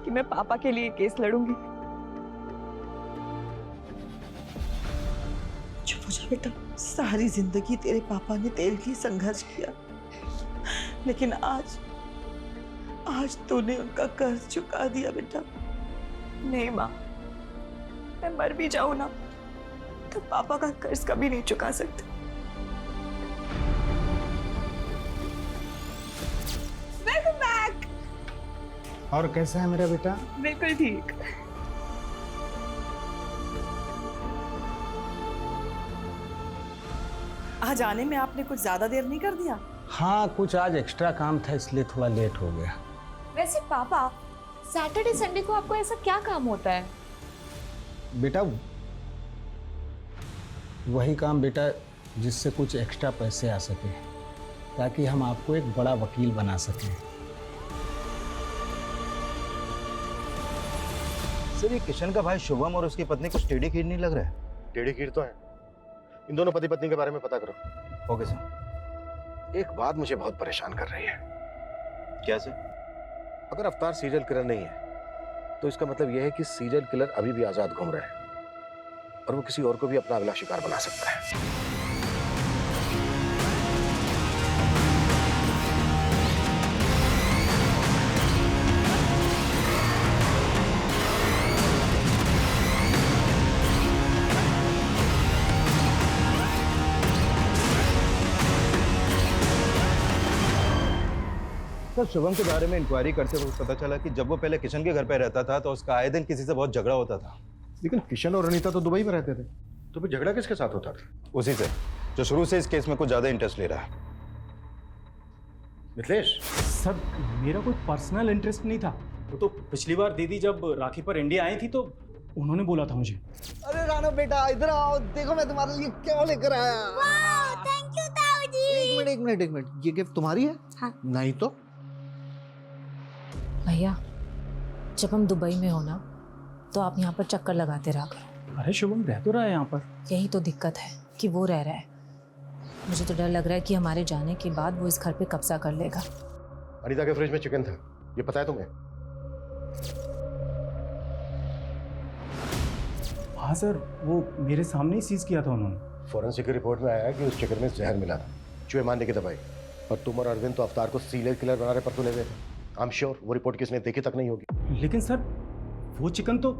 D: कि मैं पापा के लिए केस लड़ूंगी।
F: चुप हो जा बेटा, सारी जिंदगी तेरे पापा ने तेरे लिए संघर्ष किया, लेकिन आज तूने उनका कर्ज चुका दिया बेटा।
D: नहीं माँ, मैं मर भी जाऊं ना तो पापा का कर्ज कभी नहीं चुका सकती। Welcome back.
P: और कैसा है मेरा बेटा?
D: बिल्कुल ठीक।
F: आज आने में आपने कुछ ज्यादा देर नहीं कर दिया?
E: हाँ, कुछ आज एक्स्ट्रा काम था इसलिए थोड़ा लेट हो गया।
L: वैसे पापा, सैटरडे संडे को आपको ऐसा क्या काम होता है?
E: बेटा वही काम बेटा जिससे कुछ एक्स्ट्रा पैसे आ सके, ताकि हम आपको एक बड़ा वकील बना सकें।
U: सर ये किशन का भाई शुभम और उसकी पत्नी कुछ टेढ़ी खीर नहीं लग रहा है?
A: टेढ़ी खीर तो है। इन दोनों पति पत्नी के बारे में पता करो।
U: Okay sir.
A: एक बात मुझे बहुत परेशान कर रही है।
U: क्या सर?
A: अगर अवतार सीरियल किलर नहीं है तो इसका मतलब यह है कि सीरियल किलर अभी भी आजाद घूम रहा है और वो किसी और को भी अपना अगला शिकार बना सकता है।
U: सर शुभम के बारे में इंक्वायरी करते वक्त पता चला कि जब वो पहले किशन के घर पे रहता था तो उसका आए दिन किसी से बहुत झगड़ा होता था।
A: लेकिन किशन और अनीता तो दुबई में रहते थे, तो फिर झगड़ा किसके साथ होता था?
U: उसी से, जो शुरू से इस केस में कुछ ज्यादा इंटरेस्ट ले रहा है।
A: मिथिलेश,
T: सर मेरा कोई पर्सनल इंटरेस्ट नहीं था, वो तो पिछली बार दीदी जब राखी पर इंडिया आई थी तो उन्होंने बोला था मुझे।
J: अरे राणा बेटा इधर आओ, देखो मैं तुम्हारे लिए क्या लेकर आया।
R: थैंक यू ताऊ जी।
J: एक मिनट, ये गिफ्ट तुम्हारी है?
R: हाँ।
J: नहीं तो
L: भैया जब हम दुबई में हो ना तो आप यहाँ पर चक्कर लगाते रहा करो।
T: अरे शुभम रह तो रहा है यहाँ पर।
L: यही तो दिक्कत है कि वो रह रहा है। मुझे तो डर लग रहा है कि हमारे जाने के बाद वो इस घर पे कब्जा कर लेगा।
A: अनीता के फ्रिज में चिकन था, ये पता है तुम्हें?
T: हाँ सर, वो मेरे सामने ही सीज किया था उन्होंने।
A: फॉरेंसिक की रिपोर्ट में आया कि उस चिकन में जहर मिला था, चूहे मारने की दवाई। और तुम और अरविंद तो अवतार को सीरियल किलर बनाने पर तुले हुए। आई एम श्योर वो रिपोर्ट किसने देखी तक नहीं होगी।
T: लेकिन सर वो चिकन तो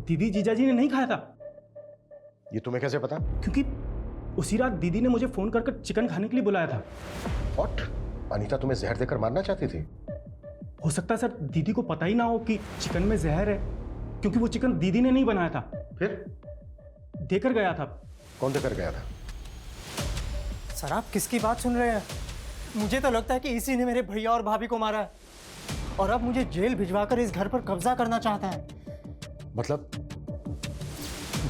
T: दीदी जीजाजी ने नहीं खाया था।
A: ये तुम्हें कैसे पता?
T: क्योंकि उसी रात दीदी ने मुझे फोन कर चिकन खाने के लिए बुलाया था।
A: व्हाट? अनीता तुम्हें जहर देकर मारना चाहती थी?
T: हो सकता है सर दीदी को पता ही ना हो कि चिकन में जहर है, क्योंकि वो चिकन दीदी ने नहीं बनाया था।
A: फिर
T: देकर गया था।
A: कौन देकर गया था?
S: सर आप किसकी बात सुन रहे हैं? मुझे तो लगता है कि इसी ने मेरे भैया और भाभी को मारा है और अब मुझे जेल भिजवाकर इस घर पर कब्जा करना चाहता है।
A: मतलब?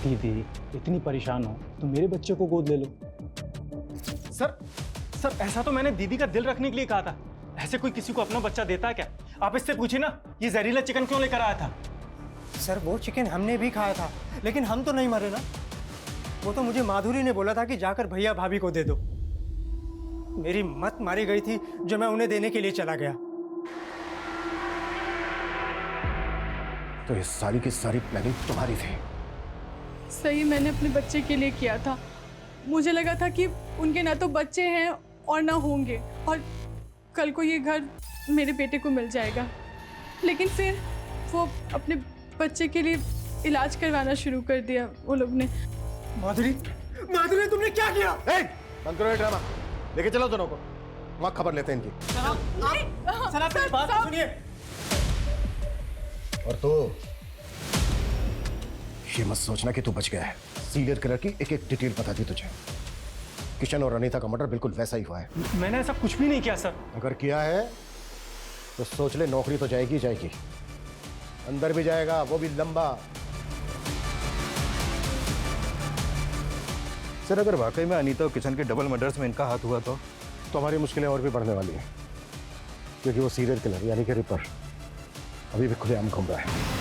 T: दीदी इतनी परेशान हो तो मेरे बच्चे को गोद ले लो। सर ऐसा तो मैंने दीदी का दिल रखने के लिए कहा था। ऐसे कोई किसी को अपना बच्चा देता है क्या? आप इससे पूछिए ना ये जहरीला चिकन क्यों लेकर आया था।
S: सर वो चिकन हमने भी खाया था, लेकिन हम तो नहीं मरे ना। वो तो मुझे माधुरी ने बोला था कि जाकर भैया भाभी को दे दो। मेरी मत मारी गई थी जो मैं उन्हें देने के लिए चला गया।
A: तो ये सारी की सारी प्लानिंग तुम्हारी थी?
I: सही मैंने अपने बच्चे के लिए किया था। मुझे लगा था कि उनके ना तो बच्चे हैं और ना होंगे, और कल को ये घर मेरे बेटे को मिल जाएगा। लेकिन फिर वो अपने बच्चे के लिए इलाज करवाना शुरू कर दिया वो लोग ने।
S: माधुरी तुमने क्या किया?
A: बंद करो ये ड्रामा, लेके चलो दोनों को, वहां खबर लेते हैं इनकी।
S: सर आप मेरी बात सुनिए।
A: और तो ये मत सोचना कि तू बच गया है। सीरियल किलर की एक एक डिटेल बता दी तुझे। किशन और अनीता का मर्डर बिल्कुल वैसा ही हुआ है।
T: मैंने ऐसा कुछ भी नहीं किया सर।
A: अगर किया है तो सोच ले, नौकरी तो जाएगी जाएगी, अंदर भी जाएगा, वो भी लंबा।
U: सर अगर वाकई में अनीता और किशन के डबल मर्डर्स में इनका हाथ हुआ तो
A: हमारी मुश्किलें और भी बढ़ने वाली हैं, क्योंकि वो सीरियल किलर यानी कि रिपर अभी भी खुलेआम घूम रहा है।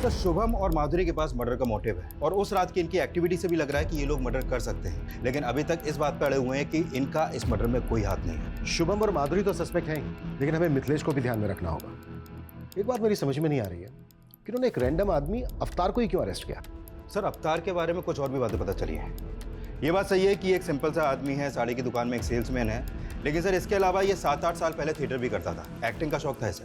U: सर शुभम और माधुरी के पास मर्डर का मोटिव है और उस रात की इनकी एक्टिविटी से भी लग रहा है कि ये लोग मर्डर कर सकते हैं, लेकिन अभी तक इस बात पर अड़े हुए हैं कि इनका इस मर्डर में कोई हाथ नहीं है।
A: शुभम और माधुरी तो सस्पेक्ट हैं ही, लेकिन हमें मिथिलेश को भी ध्यान में रखना होगा। एक बात मेरी समझ में नहीं आ रही है कि उन्होंने एक रैंडम आदमी अवतार को ही क्यों अरेस्ट किया?
U: सर अवतार के बारे में कुछ और भी बातें पता चली हैं। ये बात सही है कि एक सिंपल सा आदमी है, साड़ी की दुकान में एक सेल्समैन है, लेकिन सर इसके अलावा ये 7-8 साल पहले थिएटर भी करता था। एक्टिंग का शौक था इसे।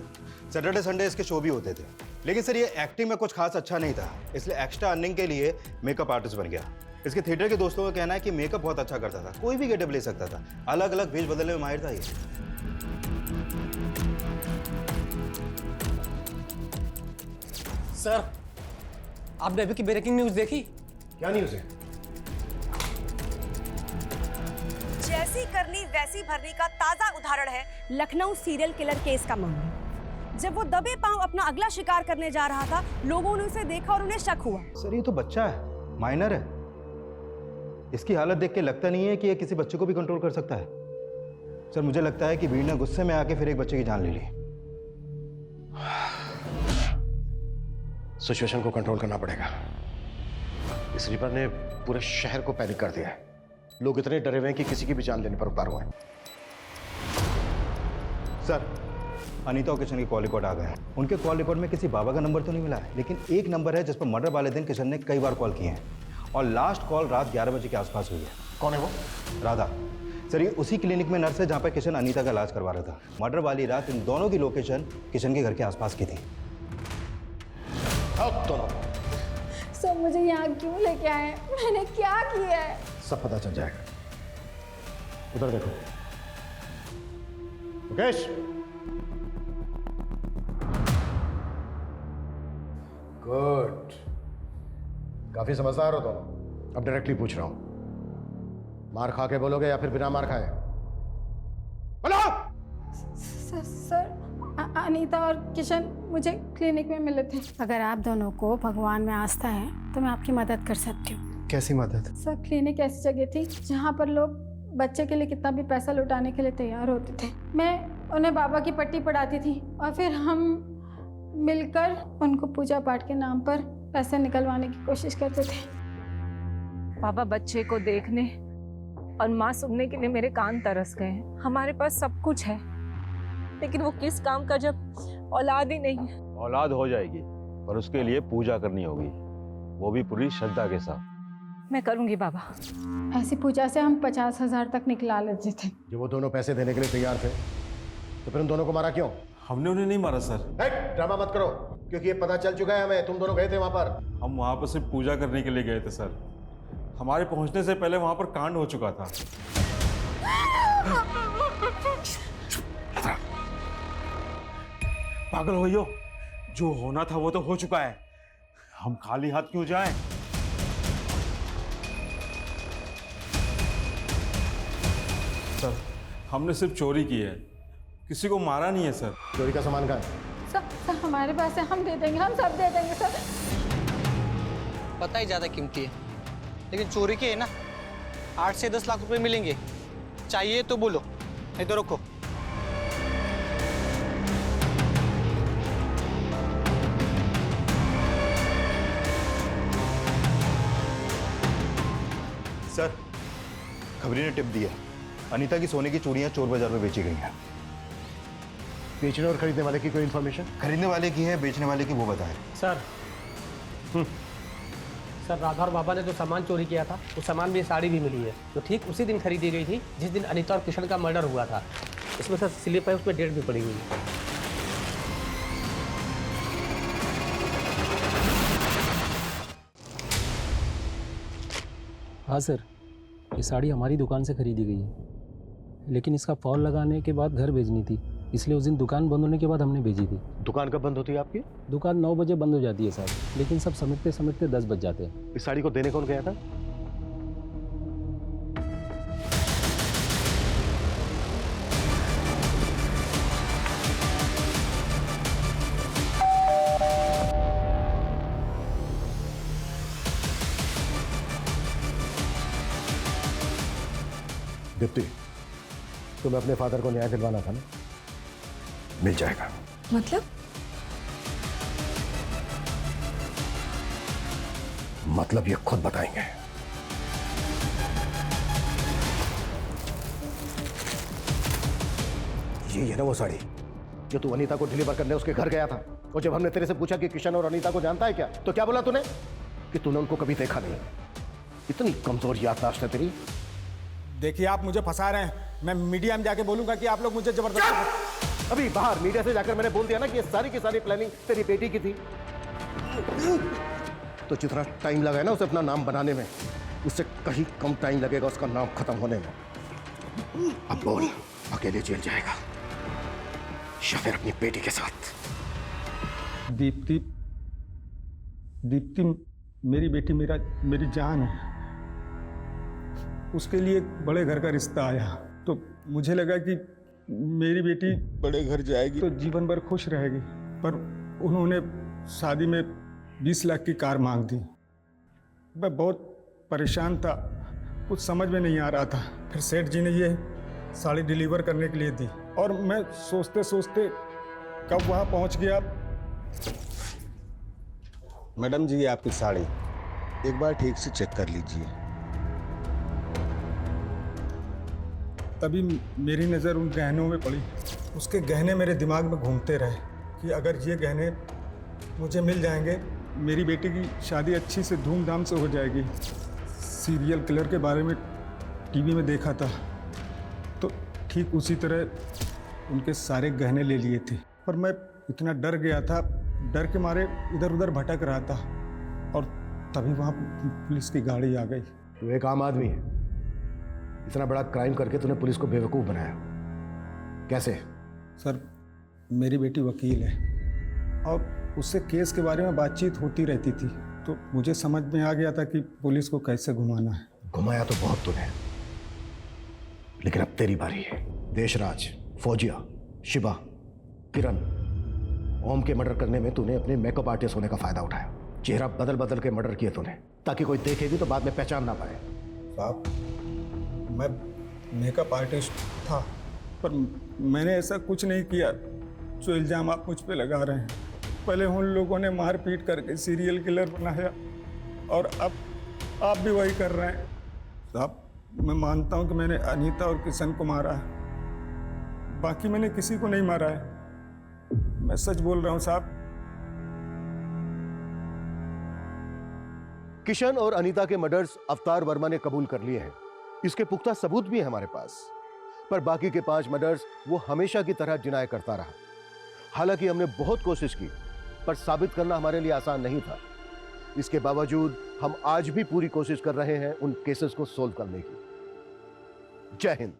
U: सैटरडे संडे इसके शो भी होते थे, लेकिन सर ये एक्टिंग में कुछ खास अच्छा नहीं था, इसलिए एक्स्ट्रा अर्निंग के लिए मेकअप आर्टिस्ट बन गया। इसके थिएटर के दोस्तों का कहना है कि मेकअप बहुत अच्छा करता था, कोई भी गेटअप ले सकता था, अलग अलग भेज बदलने में माहिर था ये।
S: सर आपने अभी की ब्रेकिंग न्यूज देखी?
A: क्या न्यूज है?
B: जैसी करनी वैसी भरनी का ताजा उदाहरण है लखनऊ सीरियल किलर केस का मामला। जब वो दबे पांव अपना अगला शिकार करने जा रहा था, लोगों ने उसे देखा और उन्हें शक हुआ।
U: सर ये तो बच्चा है, माइनर है, इसकी हालत देख के लगता नहीं है कि ये किसी बच्चे को भी कंट्रोल कर सकता है। सर मुझे लगता है कि भीड़ ने गुस्से में आके फिर एक बच्चे की जान ले ली।
A: सिचुएशन को कंट्रोल करना पड़ेगा। इस रिपर ने पूरे शहर को पैनिक कर दिया है। लोग इतने डरे हुए हैं कि किसी की भी जान लेने पर उतार हुए हैं।
U: सर अनीता और किशन के कॉल रिकॉर्ड आ गए हैं। उनके कॉल रिकॉर्ड में किसी बाबा का नंबर तो नहीं मिला है, लेकिन एक नंबर है जिस पर मर्डर वाले दिन किशन ने कई बार कॉल किए हैं और लास्ट कॉल रात 11 बजे के आसपास हुई है।
A: कौन है वो?
U: राधा। सर ये उसी क्लिनिक में नर्स है जहाँ पर किशन अनीता का इलाज करवा रहा था। मर्डर वाली रात इन दोनों की लोकेशन किशन के घर के आसपास की थी।
M: सर मुझे यहाँ क्यों लेके आए? मैंने क्या किया है?
A: सब पता चल जाएगा। उधर देखो मुकेश। गुड, काफी समझदार हो तुम। अब डायरेक्टली पूछ रहा हूं, मार खा के बोलोगे या फिर बिना मार खाए? बोलो।
M: सर अनीता और किशन मुझे क्लिनिक में मिले थे। अगर आप दोनों को भगवान में आस्था है तो मैं आपकी मदद कर सकती हूँ।
J: कैसी मदद?
M: सर क्लिनिक ऐसी जगह थी जहाँ पर लोग बच्चे के लिए कितना भी पैसा लुटाने के लिए तैयार होते थे। मैं उन्हें बाबा की पट्टी पढ़ाती थी और फिर हम मिलकर उनको पूजा पाठ के नाम पर पैसे निकलवाने की कोशिश करते थे।
L: बाबा बच्चे को देखने और माँ सुनने के लिए मेरे कान तरस गए हैं। हमारे पास सब कुछ है, लेकिन वो किस काम का जब औलाद ही नहीं है।
C: औलाद हो जाएगी, पर उसके लिए पूजा करनी होगी, वो भी पूरी श्रद्धा के साथ।
L: मैं करूंगी बाबा।
M: ऐसी पूजा से हम 50,000 तक निकला लेते थे।
A: जब वो दोनों पैसे देने के लिए तैयार थे तो फिर उन दोनों को मारा क्यों?
K: हमने उन्हें नहीं मारा सर।
A: ड्रामा मत करो, क्योंकि ये पता चल चुका है हमें, तुम दोनों गए थे वहां पर।
K: हम वहां पर सिर्फ पूजा करने के लिए गए थे सर। हमारे पहुंचने से पहले वहां पर कांड हो चुका था। पागल हो यो, जो होना था वो तो हो चुका है, हम खाली हाथ क्यों जाएं? सर हमने सिर्फ चोरी की है, किसी को मारा नहीं है सर।
A: चोरी का सामान कहाँ है?
M: सर हमारे पास है, हम दे देंगे, हम सब दे देंगे सर।
V: पता ही ज़्यादा कीमती है, लेकिन चोरी के है ना 8 से 10 लाख रुपए मिलेंगे। चाहिए तो बोलो, नहीं तो रखो।
U: सर खबरी ने टिप दिया, अनीता की सोने की चूड़ियां चोर बाजार में बेची गई हैं।
A: बेचने और खरीदने वाले की कोई इन्फॉर्मेशन?
U: खरीदने वाले की है, बेचने वाले की वो बताए।
W: सर सर राधा और बाबा ने जो सामान चोरी किया था, उस सामान में साड़ी भी मिली है, जो ठीक उसी दिन खरीदी गई थी जिस दिन अनीता और किशन का मर्डर हुआ था। इसमें सर स्लिप है, उसमें डेट भी पड़ी हुई है।
X: हाँ सर, ये साड़ी हमारी दुकान से खरीदी गई है, लेकिन इसका फॉल लगाने के बाद घर भेजनी थी, इसलिए उस दिन दुकान बंद होने के बाद हमने भेजी थी।
A: दुकान कब बंद होती है आपकी?
X: दुकान 9 बजे बंद हो जाती है सर, लेकिन सब समेटते समेटते 10 बज जाते हैं।
A: इस साड़ी को देने कौन गया था? दीप्ति, तुम्हें अपने फादर को न्याय दिलवाना था ना, मिल जाएगा। मतलब ये खुद बताएंगे। ये है ना वो साड़ी जो तू अनीता को डिलीवर करने उसके घर गया था, और जब हमने तेरे से पूछा कि किशन और अनीता को जानता है क्या, तो क्या बोला तूने? कि तूने उनको कभी देखा नहीं। इतनी कमजोर याददाश्त है तेरी।
P: देखिए आप मुझे फंसा रहे हैं, मैं मीडिया में जाके बोलूंगा कि आप लोग मुझे जबरदस्ती।
A: अभी बाहर मीडिया से जाकर मैंने बोल दिया ना कि ये सारी की सारी प्लानिंग तेरी बेटी की थी, तो जितना टाइम लगा है ना उसे अपना नाम बनाने में, उससे कहीं कम टाइम लगेगा उसका नाम खत्म होने में। अब बोल, अकेले जेल जाएगा या फिर अपनी बेटी के साथ?
P: दीप्ति, दीप्ति मेरी बेटी मेरी जान है। उसके लिए एक बड़े घर का रिश्ता आया, तो मुझे लगा कि मेरी बेटी बड़े घर जाएगी तो जीवन भर खुश रहेगी, पर उन्होंने शादी में 20 लाख की कार मांग दी। मैं बहुत परेशान था, कुछ समझ में नहीं आ रहा था। फिर सेठ जी ने ये साड़ी डिलीवर करने के लिए दी, और मैं सोचते सोचते कब वहाँ पहुँच गया।
Y: मैडम जी, ये आपकी साड़ी एक बार ठीक से चेक कर लीजिए।
P: तभी मेरी नज़र उन गहनों में पड़ी। उसके गहने मेरे दिमाग में घूमते रहे कि अगर ये गहने मुझे मिल जाएंगे, मेरी बेटी की शादी अच्छी से धूमधाम से हो जाएगी। सीरियल किलर के बारे में टीवी में देखा था, ठीक उसी तरह उनके सारे गहने ले लिए थे, पर मैं इतना डर गया था, डर के मारे इधर उधर भटक रहा था और तभी वहाँ पुलिस की गाड़ी आ गई।
A: तू एक आम आदमी है, इतना बड़ा क्राइम करके तूने पुलिस को बेवकूफ़ बनाया, कैसे?
P: सर, मेरी बेटी वकील है और उससे केस के बारे में बातचीत होती रहती थी, तो मुझे समझ में आ गया था कि पुलिस को कैसे घुमाना है।
A: घुमाया तो बहुत तूने, लेकिन अब तेरी बारी है। देशराज, फौजिया, शिवा, किरण, ओम के मर्डर करने में तूने अपने मेकअप आर्टिस्ट होने का फायदा उठाया। चेहरा बदल बदल के मर्डर किए तूने, ताकि कोई देखेगी तो बाद में पहचान ना पाए।
P: साहब, मैं मेकअप आर्टिस्ट था, पर मैंने ऐसा कुछ नहीं किया जो इल्ज़ाम आप मुझ पे लगा रहे हैं। पहले उन लोगों ने मारपीट करके सीरियल किलर बनाया और अब आप भी वही कर रहे हैं। साहब, मैं मानता हूं कि मैंने अनीता और किशन को मारा है, बाकी मैंने किसी को नहीं मारा है। मैं सच बोल रहा हूं साहब।
A: किशन और अनीता के मर्डर्स अवतार वर्मा ने कबूल कर लिए हैं। इसके पुख्ता सबूत भी है हमारे पास, पर बाकी के 5 मर्डर्स वो हमेशा की तरह डिनाई करता रहा। हालांकि हमने बहुत कोशिश की, पर साबित करना हमारे लिए आसान नहीं था। इसके बावजूद हम आज भी पूरी कोशिश कर रहे हैं उन केसेस को सोल्व करने की। जय हिंद।